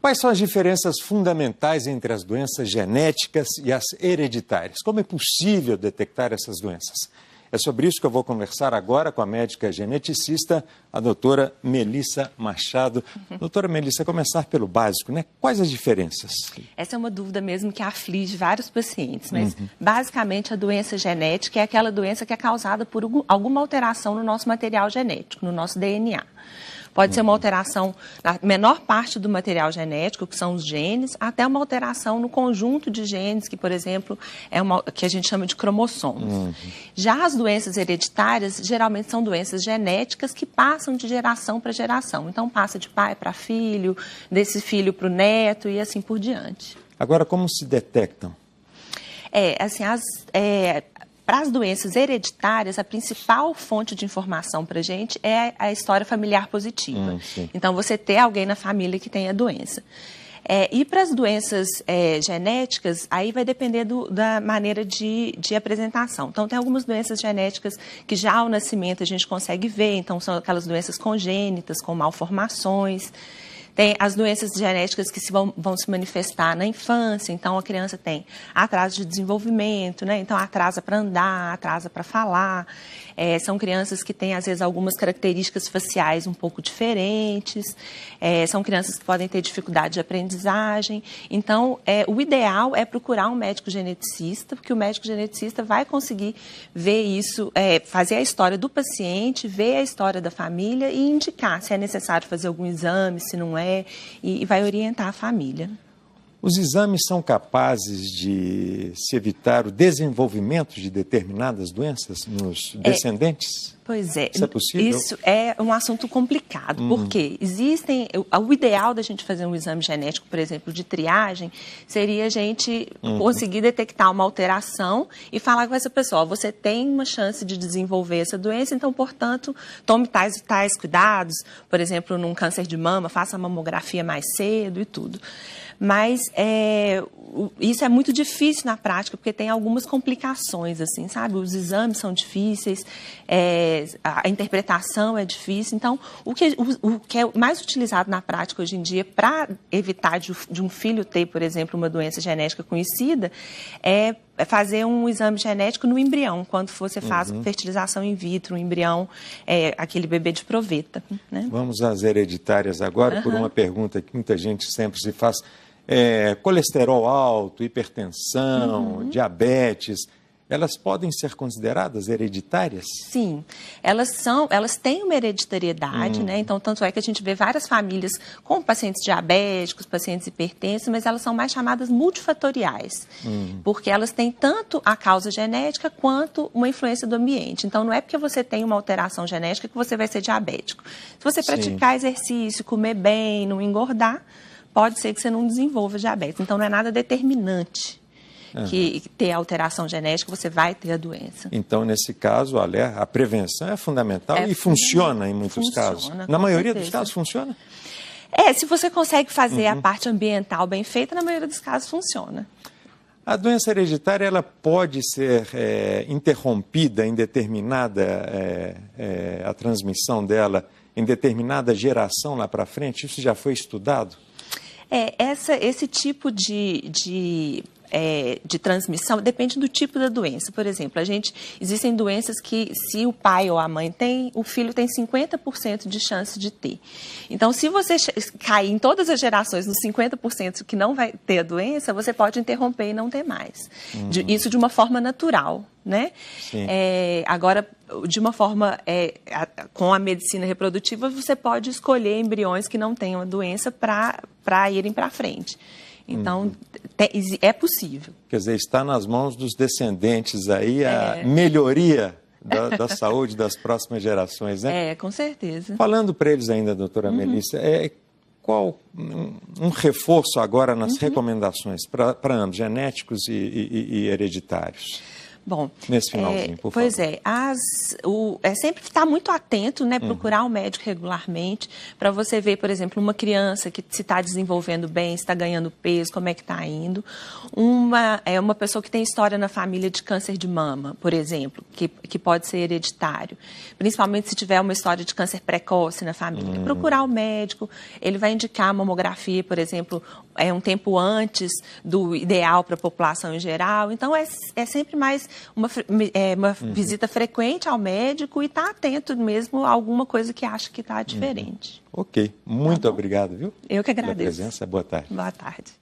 Quais são as diferenças fundamentais entre as doenças genéticas e as hereditárias? Como é possível detectar essas doenças? É sobre isso que eu vou conversar agora com a médica geneticista, a doutora Melissa Machado. Doutora Melissa, começar pelo básico, né? Quais as diferenças? Essa é uma dúvida mesmo que aflige vários pacientes, mas basicamente a doença genética é aquela doença que é causada por alguma alteração no nosso material genético, no nosso DNA. Pode ser uma alteração na menor parte do material genético, que são os genes, até uma alteração no conjunto de genes, que, por exemplo, que a gente chama de cromossomos. Já as doenças hereditárias, geralmente são doenças genéticas que passam de geração para geração. Então, passa de pai para filho, desse filho para o neto e assim por diante. Agora, como se detectam? Para as doenças hereditárias, a principal fonte de informação para a gente é a história familiar positiva. Então, você ter alguém na família que tem a doença. E para as doenças genéticas, aí vai depender da maneira de apresentação. Então, tem algumas doenças genéticas que já ao nascimento a gente consegue ver, então são aquelas doenças congênitas, com malformações. Tem as doenças genéticas que vão se manifestar na infância, então a criança tem atraso de desenvolvimento, né? Então atrasa para andar, atrasa para falar. São crianças que têm, às vezes, algumas características faciais um pouco diferentes. São crianças que podem ter dificuldade de aprendizagem. Então, o ideal é procurar um médico geneticista, porque o médico geneticista vai conseguir ver isso, fazer a história do paciente, ver a história da família e indicar se é necessário fazer algum exame, se não é, e vai orientar a família. Os exames são capazes de se evitar o desenvolvimento de determinadas doenças nos descendentes? Pois é. Isso é possível? Isso é um assunto complicado, porque o ideal da gente fazer um exame genético, por exemplo, de triagem, seria a gente conseguir detectar uma alteração e falar com essa pessoa, você tem uma chance de desenvolver essa doença, então, portanto, tome tais e tais cuidados, por exemplo, num câncer de mama, faça a mamografia mais cedo e tudo. Mas isso é muito difícil na prática, porque tem algumas complicações, assim, sabe? Os exames são difíceis, a interpretação é difícil. Então, o que é mais utilizado na prática hoje em dia para evitar de um filho ter, por exemplo, uma doença genética conhecida, é fazer um exame genético no embrião, quando você faz fertilização in vitro, o embrião aquele bebê de proveta, né? Vamos às hereditárias agora, por uma pergunta que muita gente sempre se faz. Colesterol alto, hipertensão, diabetes, elas podem ser consideradas hereditárias? Sim, elas têm uma hereditariedade, né? Então, tanto é que a gente vê várias famílias com pacientes diabéticos, pacientes hipertensos, mas elas são mais chamadas multifatoriais, porque elas têm tanto a causa genética quanto uma influência do ambiente. Então, não é porque você tem uma alteração genética que você vai ser diabético. Se você praticar exercício, comer bem, não engordar, pode ser que você não desenvolva diabetes. Então, não é nada determinante que ter alteração genética, você vai ter a doença. Então, nesse caso, a prevenção é fundamental e funciona em muitos casos. Na maioria dos casos, funciona? Se você consegue fazer a parte ambiental bem feita, na maioria dos casos, funciona. A doença hereditária, ela pode ser interrompida em determinada, a transmissão dela, em determinada geração lá para frente? Isso já foi estudado? Esse tipo de transmissão depende do tipo da doença. Por exemplo, existem doenças que, se o pai ou a mãe tem, o filho tem 50% de chance de ter. Então, se você cair em todas as gerações nos 50% que não vai ter a doença, você pode interromper e não ter mais. Isso de uma forma natural, né? Agora, de uma forma, com a medicina reprodutiva, você pode escolher embriões que não tenham a doença para irem para frente. Então, é possível. Quer dizer, está nas mãos dos descendentes aí a melhoria da saúde das próximas gerações, né? Com certeza. Falando para eles ainda, doutora Melissa, qual um reforço agora nas recomendações para ambos, genéticos e hereditários? Bom, nesse finalzinho, por favor. Pois é, sempre estar muito atento, né, procurar um médico regularmente, para você ver, por exemplo, uma criança que se está desenvolvendo bem, se está ganhando peso, como é que está indo. Uma pessoa que tem história na família de câncer de mama, por exemplo, que pode ser hereditário, principalmente se tiver uma história de câncer precoce na família. Procurar o médico, ele vai indicar a mamografia, por exemplo, um tempo antes do ideal para a população em geral. Então, é sempre mais uma visita frequente ao médico e estar atento mesmo a alguma coisa que acha que está diferente. Ok. Muito obrigado, viu? Eu que agradeço. Pela presença. Boa tarde. Boa tarde.